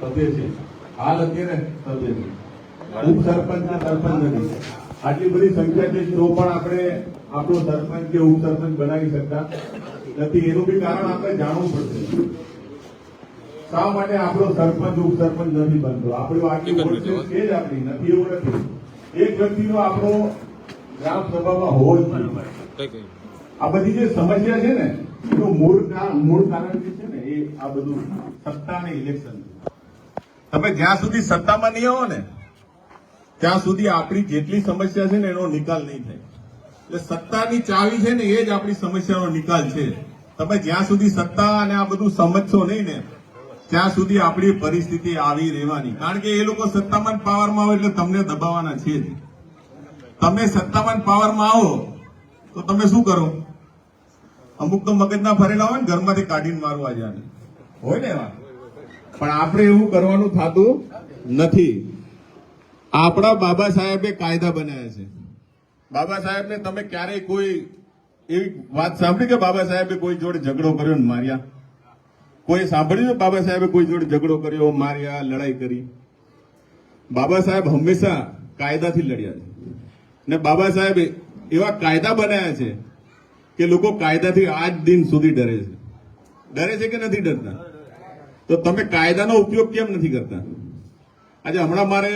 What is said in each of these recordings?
સભ્ય છે, હાલ અત્યારે સભ્ય છે, ઉપસરપંચ સરપંચ નથી. આટલી બધી સંખ્યા છે તો પણ આપણે આપણો સરપંચ કે ઉપસરપંચ બનાવી શકતા નથી. એનું બી કારણ આપણે જાણવું પડશે. શા માટે આપણો સરપંચ ઉપસરપંચ નથી બનતો? આપણું આટલી પ્રોસેસ છે જ આપણી નથી એવું નથી. એક વ્યક્તિનો આપણો ગ્રામ સભામાં હોવો જ જોઈએ. આ બધી જે સમસ્યા છે ને એનું મૂળ કારણ જે છે ને એ આ બધું સત્તા અને ઇલેક્શન. તમે જ્યાં સુધી સત્તામાં નહીં આવો ને ત્યાં સુધી આપણી જેટલી સમસ્યા છે ને એનો નિકાલ નહીં થાય. એટલે સત્તાની ચાવી છે ને એ જ આપણી સમસ્યાનો નિકાલ છે. તમે જ્યાં સુધી સત્તા અને આ બધું સમજશો નહીં ને ત્યાં સુધી આપણી પરિસ્થિતિ આવી રહેવાની. કારણ કે એ લોકો સત્તામાં પાવરમાં આવે એટલે તમને દબાવવાના છે જ. તમે સત્તામાં પાવરમાં આવો તો તમે શું કરો? અમુક તો મગજના ફરેલા હોય ને ઘરમાંથી કાઢીને મારવા જાય હોય ને એવા. પણ આપણે એવું કરવાનું થતું નથી. આપણા બાબા સાહેબે કાયદા બનાવ્યા છે. બાબા સાહેબને તમે ક્યારેય કોઈ એવી વાત સાંભળી કે બાબા સાહેબે કોઈ જોડે ઝઘડો કર્યો ને માર્યા? કોઈ સાંભળ્યું બાબા સાહેબે કોઈ જોડે ઝઘડો કર્યો, માર્યા, લડાઈ કરી? બાબા સાહેબ હંમેશા કાયદાથી લડ્યા છે. ને બાબા સાહેબે એવા કાયદા બનાવ્યા છે કે લોકો કાયદાથી આજ દિન સુધી ડરે છે. ડરે છે કે નથી ડરતા? તો તમે કાયદાનો ઉપયોગ કેમ નથી કરતા? આજે હમણાં મારે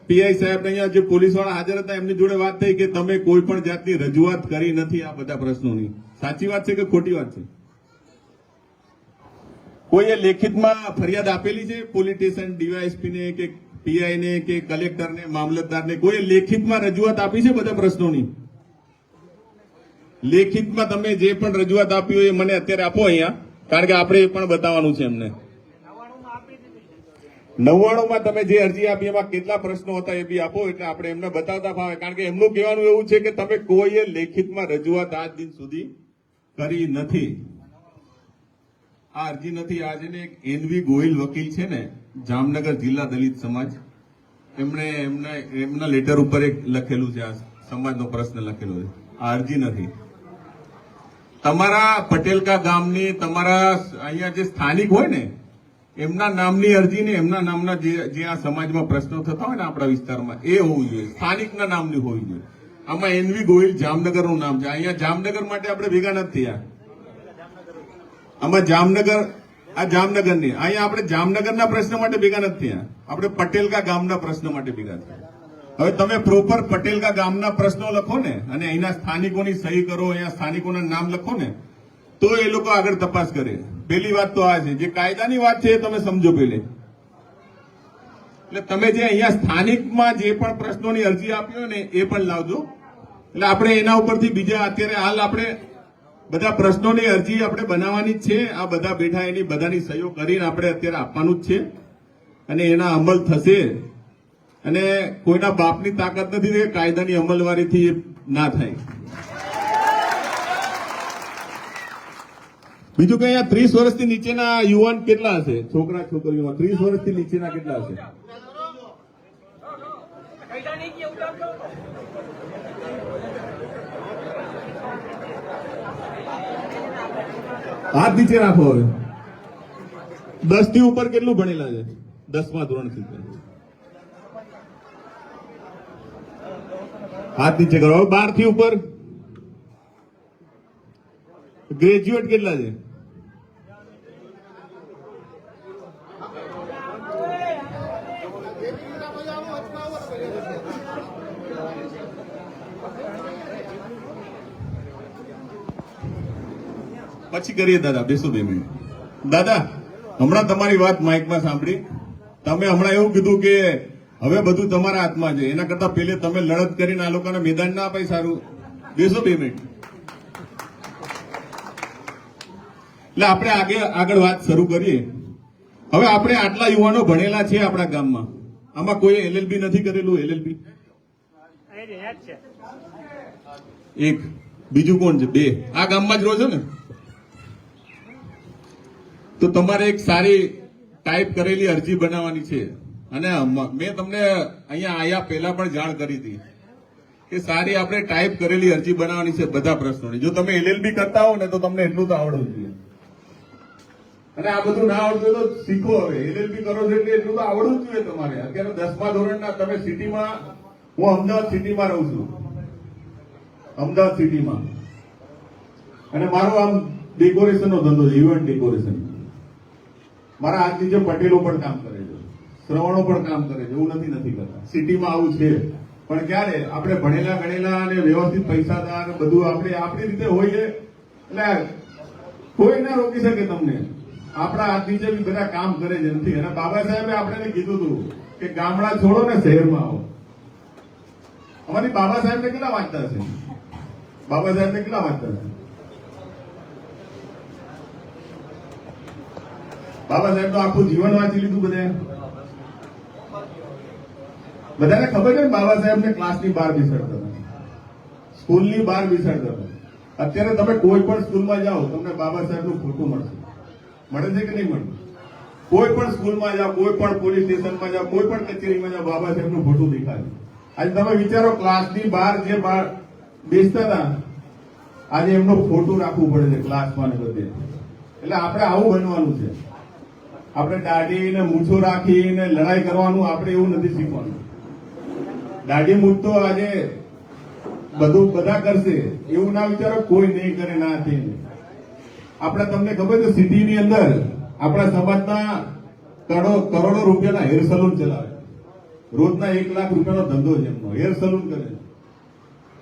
પીઆઈ સાહેબ અહીંયા જે પોલીસ વાળા હાજર હતા એમની જોડે વાત થઈ કે તમે કોઈ પણ જાતની રજૂઆત કરી નથી આ બધા પ્રશ્નોની. સાચી વાત છે કે ખોટી વાત છે? કોઈએ લેખિતમાં ફરિયાદ આપેલી છે પોલીસ સ્ટેશન ડીવાયએસપી ને કે પીઆઈ ને કે કલેક્ટર ને મામલતદાર ને કોઈએ લેખિતમાં રજૂઆત આપી છે બધા પ્રશ્નોની? લેખિતમાં તમે જે પણ રજૂઆત આપી હોય એ મને અત્યારે આપો અહીંયા, કારણ કે આપણે એ પણ બતાવવાનું છે એમને. 99માં તમે જે અરજી આપી એમાં કેટલા પ્રશ્નો હતા એ બી આપો એટલે આપણે એમને બતાવતા ફાવે. કારણ કે એમનું કહેવાનું એવું છે કે તમે કોઈએ લેખિતમાં રજૂઆત આજ દિન સુધી કરી નથી. આ અરજી નથી. આજે એક એનવી ગોહિલ વકીલ છે ને જામનગર જિલ્લા દલિત સમાજ, એમના લેટર ઉપર એક લખેલું છે, આ સમાજનો પ્રશ્ન લખેલો છે. આ અરજી નથી. તમારા પટેલકા ગામની તમારા અહીંયા જે સ્થાનિક હોય ને એમના નામની અરજી ને એમના નામના જે આ સમાજમાં પ્રશ્નો થતા હોય ને આપણા વિસ્તારમાં એ હોવું જોઈએ, સ્થાનિકના નામની હોવી જોઈએ. આમાં એનવી ગોહિલ જામનગરનું નામ છે. અહીંયા જામનગર માટે આપણે ભેગા નથી થયા. આમાં જામનગર, આ જામનગરની, અહીંયા આપણે જામનગરના પ્રશ્ન માટે ભેગા નથી થયા. આપણે પટેલકા ગામના પ્રશ્ન માટે ભેગા થયા. હવે તમે પ્રોપર પટેલકા ગામના પ્રશ્નો લખો ને અને અહીંના સ્થાનિકોની સહી કરો, અહીંયા સ્થાનિકોના નામ લખો ને તો એ લોકો આગળ તપાસ કરે. પહેલી વાત તો આ છે. જે કાયદાની વાત છે એ તમે સમજો પહેલે. એટલે તમે જે અહીંયા સ્થાનિકમાં જે પણ પ્રશ્નોની અરજી આપી હોય ને એ પણ લાવજો. એટલે આપણે એના ઉપરથી બીજા અત્યારે હાલ આપણે બધા પ્રશ્નોની અરજી આપણે બનાવવાની જ છે. આ બધા બેઠા એની બધાની સહીઓ કરીને આપણે અત્યારે આપવાનું જ છે અને એના અમલ થશે. અને કોઈના બાપની તાકાત નથી કે કાયદાની અમલવારીથી ના થાય. બીજું કે અહીંયા 30 વર્ષથી નીચેના યુવાન કેટલા હશે? છોકરા છોકરીઓમાં 30 વર્ષથી નીચેના કેટલા હશે? હાથ નીચે રાખો. હવે 10 થી ઉપર કેટલું ભણેલા છે? 10મા ધોરણથી હાથ નીચે કરો. 12 થી ઉપર ગ્રેજ્યુએટ કેટલા છે? પછી કરીએ દાદા. બેસો 2 મિનિટ. દાદા હમણાં તમારી વાત માઇકમાં સાંભળી. તમે હમણાં એવું કીધું કે હવે બધું તમારા હાથમાં છે. એના કરતા પહેલે તમે લડત કરીને આ લોકોને મેદાન ના અપાય સારું. બેસો 2 મિનિટ. એટલે આપણે આગળ વાત શરૂ કરીએ. હવે આપણે આટલા યુવાનો ભણેલા છે આપણા ગામમાં, આમાં કોઈ એલએલબી નથી કરેલું? એલએલબી એક, બીજું કોણ છે? 2. આ ગામમાં જ રહો છો ને? તો તમારે એક સારી ટાઈપ કરેલી અરજી બનાવવાની છે. અને મેં તમને અહીંયા આયા પહેલા પણ જાણ કરી હતી કે સારી આપણે ટાઈપ કરેલી અરજી બનાવવાની છે બધા પ્રશ્નોની. જો તમે એલએલબી કરતા હો ને તો તમને એટલું તો આવડવું જોઈએ. અને આ બધું ના આવડતું હોય તો શીખો. હવે એલએલબી કરો છો એટલે એટલું તો આવડવું જ જોઈએ તમારે. અત્યારે 10મા ધોરણના તમે સિટીમાં, હું અમદાવાદ સિટીમાં રહું છું, અમદાવાદ સિટીમાં, અને મારો આમ ડેકોરેશનનો ધંધો છે, ઇવેન્ટ ડેકોરેશન. મારા હાથ નીચે પટેલો પણ કામ કરે છે, શ્રવણો પણ કામ કરે છે, એવું નથી કરતા. સિટીમાં આવું છે, પણ ક્યારે આપણે ભણેલા ગણેલા અને વ્યવસ્થિત પૈસાદાર અને બધું આપણે આપણી રીતે હોઈએ એટલે કોઈ ના રોકી શકે તમને. આપણા હાથ નીચે બી બધા કામ કરે છે નથી. અને બાબા સાહેબે આપણે કીધું હતું કે ગામડા છોડો ને શહેરમાં આવો. અમારી બાબા સાહેબને કેટલા વાંચતા છે? બાબા સાહેબને કેટલા વાંચતા છે? બાબા સાહેબ તો આખું જીવન વાંચી લીધું બધાને ખબર છે ને. બાબા સાહેબ ને ક્લાસની બહાર બેસાડતા હતા, સ્કૂલની બહાર બેસાડતા હતા. અત્યારે તમે કોઈ પણ સ્કૂલમાં જાઓ તમને બાબા સાહેબનું ફોટો મળશે. મળે છે કે નહીં મળે? કોઈ પણ સ્કૂલમાં જાઓ, કોઈ પણ પોલીસ સ્ટેશનમાં જાઓ, કોઈ પણ કચેરીમાં જાઓ, બાબા સાહેબનું ફોટો દેખાય. આજે તમે વિચારો, ક્લાસની બહાર જે બેસતા હતા, આજે એમનો ફોટો રાખવું પડે છે ક્લાસમાં ને બધે. એટલે આપણે આવું બનવાનું છે. આપણે દાઢી ને મૂછો રાખીને લડાઈ કરવાનું, આપણે એવું નથી શીખવાનું. દાઢી મૂછ તો આજે બધા કરશે, એવું ના વિચારો કોઈ નહીં કરે, ના થઈને. આપણે તમને ખબર છે સિટીની અંદર આપણા સમાજના કરોડો રૂપિયાના હેર સલૂન ચલાવે. રોજના 1 લાખ રૂપિયાનો ધંધો છે એમનો, હેર સલૂન કરે.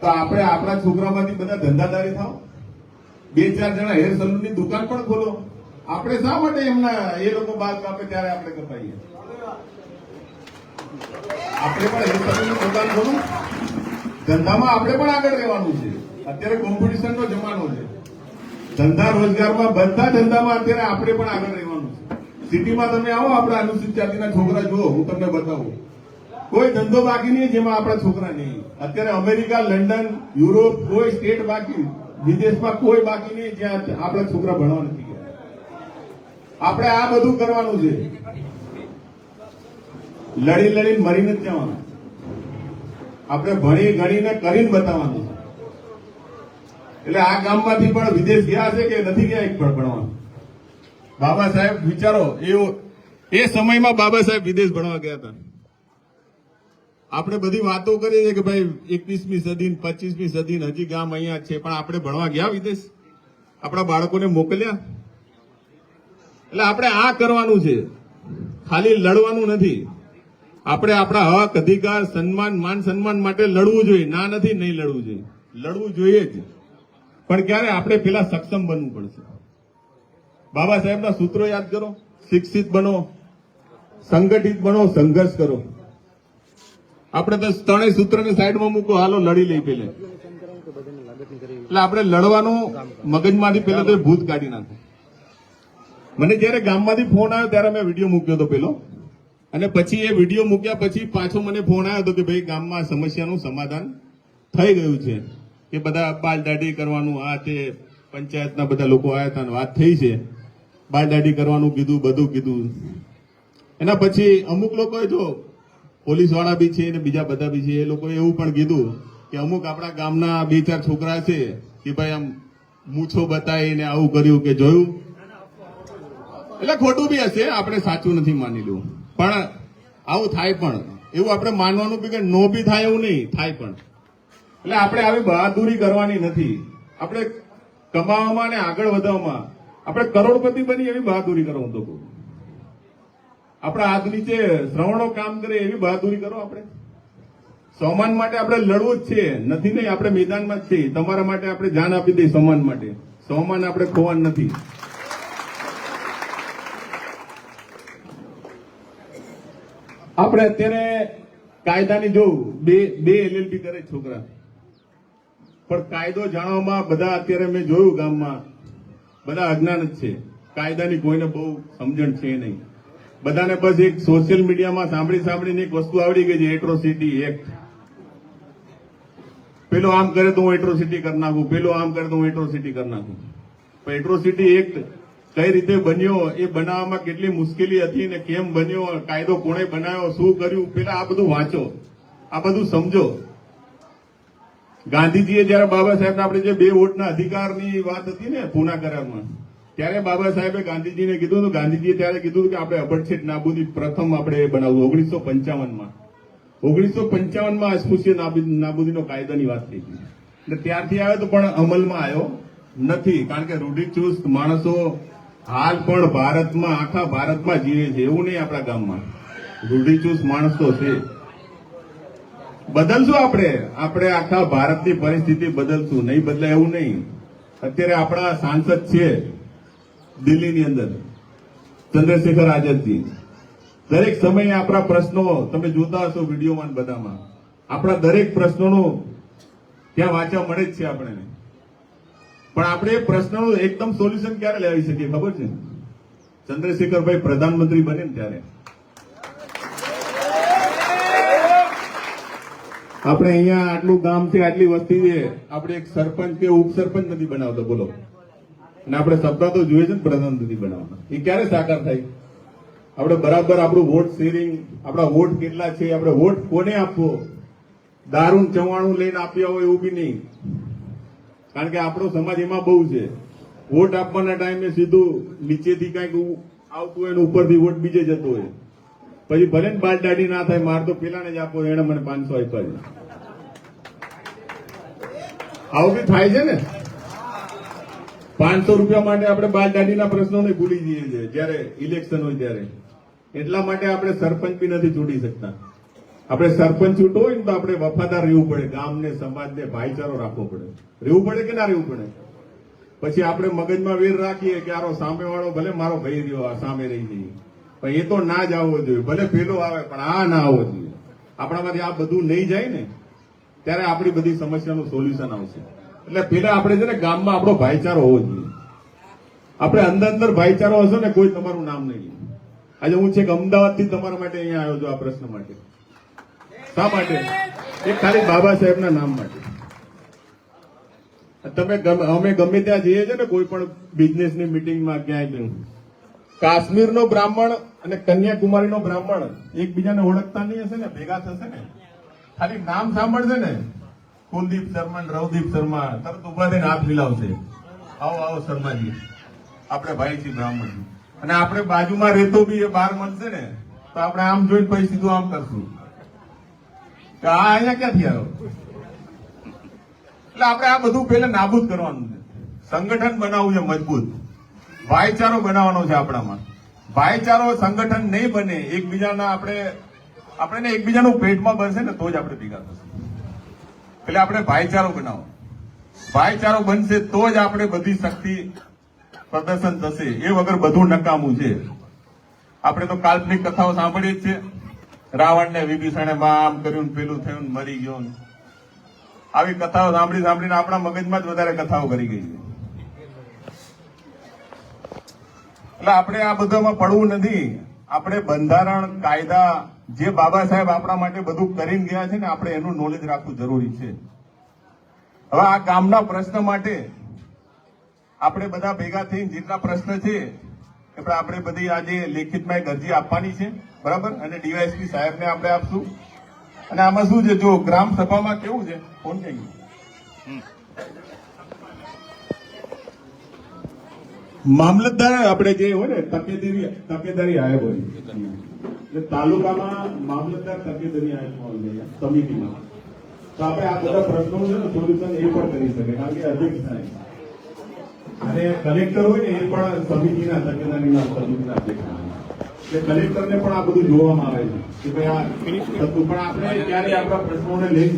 તો આપણે આપણા છોકરામાંથી બધા ધંધાદારી થાવ, 2-4 જણા હેર સલૂનની દુકાન પણ ખોલો. આપણે શા માટે એમના એ લોકો બાલ કાપે ત્યારે આપણે કપાઈએ? આપણે પણ હેર સલૂનની દુકાન ખોલો. ધંધામાં આપણે પણ આગળ રહેવાનું છે. અત્યારે કોમ્પિટિશનનો જમાનો છે. ધંધા રોજગારમાં બધા ધંધામાં અત્યારે આપણે પણ આગળ રહેવાનું છે. સિટીમાં તમે આવો, આપણા અનુસૂચિત જાતિના છોકરા જુઓ, હું તમને બતાવું, કોઈ ધંધો બાકી નહીં જેમાં આપણા છોકરા નહીં. અત્યારે અમેરિકા, લંડન, યુરોપ, કોઈ સ્ટેટ બાકી, વિદેશમાં કોઈ બાકી નહીં જ્યાં આપણા છોકરા ભણવા નથી ગયા. આપણે આ બધું કરવાનું છે. લડીને મરીને જ જવાનું. આપણે ભણી ગણીને કરીને બતાવવાનું છે. એટલે આ ગામમાંથી પણ વિદેશ ગયા છે કે નથી ગયા એક પણ ભણવા? બાબા સાહેબ વિચારો, એ સમયમાં બાબા સાહેબ વિદેશ ભણવા ગયા હતા. આપણે બધી વાતો કરીએ છીએ કે ભાઈ 21મી સદી 25મી સદી હજી ગામ અહીંયા છે, પણ આપણે ભણવા ગયા વિદેશ? આપણા બાળકોને મોકલ્યા? એટલે આપણે આ કરવાનું છે, ખાલી લડવાનું નથી. આપણે આપણા હક, અધિકાર, સન્માન, માન સન્માન માટે લડવું જોઈએ. ના નથી, નહીં લડવું જોઈએ, લડવું જોઈએ જ. પણ ક્યારે? આપણે પેલા સક્ષમ બનવું પડશે. બાબા સાહેબના સૂત્રો યાદ કરો. શિક્ષિત બનો, સંગઠિત બનો, સંઘર્ષ કરો. આપણે તો ત્રણેય સૂત્રને સાઈડમાં મૂકો, હાલો લડી લઈ પેલે. એટલે આપણે લડવાનું મગજમાંથી પેલા તો ભૂત કાઢી નાખો. મને જયારે ગામમાંથી ફોન આવ્યો ત્યારે મેં વિડીયો મૂક્યો હતો પેલો, અને પછી એ વિડીયો મૂક્યા પછી પાછો મને ફોન આવ્યો હતો કે ભાઈ ગામમાં સમસ્યાનું સમાધાન થઈ ગયું છે, કે બધા બાલ દાઢી કરવાનું, આ તે પંચાયતના બધા લોકો આવ્યા હતા, વાત થઈ છે, બાલ દાઢી કરવાનું કીધું, બધું કીધું. એના પછી અમુક લોકોએ, જો પોલીસ વાળા બી છે ને બીજા બધા બી છે, એ લોકોએ એવું પણ કીધું કે અમુક આપણા ગામના 2-4 છોકરા છે કે ભાઈ આમ મૂછો બતાવીને આવું કર્યું કે જોયું. એટલે ખોટું બી હશે, આપણે સાચું નથી માની લઉં, પણ આવું થાય પણ એવું આપણે માનવાનું બી કે નો બી થાય એવું નહીં, થાય પણ. એટલે આપણે આવી બહાદુરી કરવાની નથી. આપણે કમાવામાં અને આગળ વધવામાં આપણે કરોડપતિ બની એવી બહાદુરી કરો. હું તો કહું, આપણા હાથ નીચે શ્રવણો કામ કરે એવી બહાદુરી કરો. આપણે સમાન માટે આપણે લડવું જ છે, નથી નહીં, આપણે મેદાનમાં જ છીએ. તમારા માટે આપણે જાન આપી દઈએ, સમાન માટે. સમાન આપણે ખોવાનું નથી. આપણે અત્યારે કાયદાની જોવું, બે એલએલબી કરે છોકરા, પણ કાયદો જાણવામાં બધા અત્યારે મેં જોયું ગામમાં બધા અજ્ઞાન જ છે. કાયદાની કોઈને બહુ સમજણ છે નહીં. બધાને બસ એક સોશિયલ મીડિયામાં સાંભળીને એક વસ્તુ આવડી ગઈ છે, એટ્રોસિટી એક્ટ. પેલો આમ કરે તો હું એટ્રોસિટી કરી નાખું, પેલો આમ કરે તો હું એટ્રોસિટી કરી નાખું. પણ એટ્રોસિટી એક્ટ કઈ રીતે બન્યો, એ બનાવવામાં કેટલી મુશ્કેલી હતી ને કેમ બન્યો, કાયદો કોણે બનાવ્યો, શું કર્યું, પેલા આ બધું વાંચો, આ બધું સમજો. ગાંધીજીએ જયારે બાબા સાહેબ આપણે જે 2 વોટના અધિકારની વાત હતી ને પૂના કરારમાં, ત્યારે બાબા સાહેબે ગાંધીજીને કીધું હતું, ગાંધીજીએ ત્યારે કીધું કે આપણે અબડછેટ નાબૂદી પ્રથમ આપણે બનાવવું 1955માં. 1955માં અસ્પૃશ્ય નાબૂદીનો કાયદાની વાત થઈ હતી. એટલે ત્યારથી આવ્યો તો પણ અમલમાં આવ્યો નથી, કારણ કે રૂઢિચુસ્ત માણસો હાલ પણ ભારતમાં, આખા ભારતમાં જીવે છે. એવું નહીં આપણા ગામમાં રૂઢિચુસ્ત માણસ તો છે. બદલશું આપણે આખા ભારતની પરિસ્થિતિ બદલશું, નહીં બદલાય એવું નહીં. અત્યારે આપણા સાંસદ છે દિલ્હીની અંદર, ચંદ્રશેખર આઝાદજી. દરેક સમયે આપણા પ્રશ્નો તમે જોતા હશો વિડીયોમાં બધામાં, આપણા દરેક પ્રશ્નોનો ત્યાં વાંચવા મળે જ છે આપણને. પણ આપણે એ પ્રશ્નનું એકદમ સોલ્યુશન ક્યારે લાવી શકીએ ખબર છે? ચંદ્રશેખરભાઈ પ્રધાનમંત્રી બને ને ત્યારે. આપણે અહીંયા આટલું ગામ છે, આટલી વસ્તી છે, આપણે એક સરપંચ કે ઉપસરપંચ નથી બનાવતા, બોલો. અને આપણે સપના તો જોઈએ છે ને પ્રધાનમંત્રી બનાવવાના. એ ક્યારે સાકાર થાય? આપણે બરાબર આપણું વોટ શેરિંગ, આપણા વોટ કેટલા છે, આપણે વોટ કોને આપવો, દારૂ ચવાણું લઈને આપ્યા હોય એવું બી નહીં. કારણ કે આપણો સમાજ એમાં બહુ છે, વોટ આપવાના ટાઈમે સીધું નીચેથી કઈક આવતું હોય ને ઉપરથી વોટ બીજે જતો હોય. પછી ભલે ને બાદ દાઢી ના થાય, માર તો પેલાને જ આપો, એને મને 500 આપ્યા છે. આવું બી થાય છે ને. 500 રૂપિયા માટે આપણે બાદ દાઢીના પ્રશ્નોને ભૂલી જઈએ છીએ જયારે ઇલેક્શન હોય ત્યારે. એટલા માટે આપણે સરપંચ બી નથી ચૂંટી શકતા. આપણે સરપંચ ચૂંટવો હોય ને તો આપણે વફાદાર રહેવું પડે, ગામને, સમાજને ભાઈચારો રાખવો પડે. રહેવું પડે કે ના રહેવું પડે? પછી આપણે મગજમાં વેર રાખીએ કે આરો સામેવાળો ભલે મારો ભાઈ રહ્યો, આ સામે રહી જઈએ, પણ એ તો ના જ આવવો જોઈએ. ભલે પેલો આવે પણ આ ના આવવો જોઈએ. આપણામાંથી આ બધું નહીં જાય ને ત્યારે આપણી બધી સમસ્યાનું સોલ્યુશન આવશે. એટલે પેલા આપણે છે ને ગામમાં આપણો ભાઈચારો હોવો જોઈએ. આપણે અંદર ભાઈચારો હશે ને કોઈ તમારું નામ નહીં. આજે હું છે કે અમદાવાદથી તમારા માટે અહીંયા આવ્યો છું આ પ્રશ્ન માટે. શા માટે? એક ખાલી બાબા સાહેબના નામ માટે. અમે ગમે ત્યાં જઈએ છીએ ને કોઈ પણ બિઝનેસની મિટિંગમાં, ક્યાંય કાશ્મીરનો બ્રાહ્મણ અને કન્યાકુમારીનો બ્રાહ્મણ એકબીજાને ઓળખતા નહીં હશે ને, ભેગા થશે ને, ખાલી નામ સાંભળશે ને, કુલદીપ શર્મા, રવદીપ શર્મા, તરત ઉભા થઈને હાથ મિલાવશે, આવો આવો શર્માજી, આપણે ભાઈ છીએ બ્રાહ્મણ. અને આપણે બાજુમાં રહેતો બી એ બહાર મળશે ને તો આપણે આમ જોઈને પછી સીધું આમ કરશું કે આ અહીંયા ક્યાંથી આવ્યો. એટલે આપણે આ બધું પહેલા નાબૂદ કરવાનું છે. સંગઠન બનાવવું છે મજબૂત, ભાઈચારો બનાવવાનો છે આપણામાં. ભાઈચારો સંગઠન નહીં બને, એકબીજાના આપણે એકબીજાનું પેટમાં બનશે ને તો જ આપણે ભેગા થશું. એટલે આપણે ભાઈચારો બનાવો. ભાઈચારો બનશે તો જ આપણે બધી શક્તિ પ્રદર્શન થશે. એ વગર બધું નકામું છે. આપણે તો કાલ્પનિક કથાઓ સાંભળીએ જ છે. રાવણને વિભીષણે આમ કર્યું, પેલું થયું, મરી ગયો. આવી કથાઓ સાંભળીને આપણા મગજમાં જ વધારે કથાઓ કરી ગઈ છે. એટલે આપણે આ બધામાં પડવું નથી. આપણે બંધારણ, કાયદા, જે બાબા સાહેબ આપણા માટે બધું કરીને ગયા છે ને, આપણે એનું નોલેજ રાખવું જરૂરી છે. હવે આ ગામના પ્રશ્ન માટે આપણે બધા ભેગા થઈને જેટલા પ્રશ્ન છે આપણે બધી આજે લેખિતમાં એક અરજી આપવાની છે, બરાબર? અને ડીવાયએસપી સાહેબને આપણે આપશું. અને આમાં શું છે, જો ગ્રામ સભામાં કેવું છે, ફોન થઈ ગયું, મામલતદાર આપણે જે હોય ને તકેદારી આયોગ હોય, એટલે તાલુકામાં મામલતદાર તકેદારી આયોગ હોય સમિતિમાં, તો આપણે આ બધા પ્રશ્નો છે ને સોલ્યુશન એ પણ કરી શકે, કારણ કે અધ્યક્ષ થાય. અને કલેક્ટર હોય ને એ પણ સમિતિના તકેદારીના સમિતિના અધ્યક્ષ થાય. એટલે કલેક્ટરને પણ આ બધું જોવામાં આવે છે કે ભાઈ આ થતું, પણ આપણે ક્યારે આપણા પ્રશ્નોને લઈને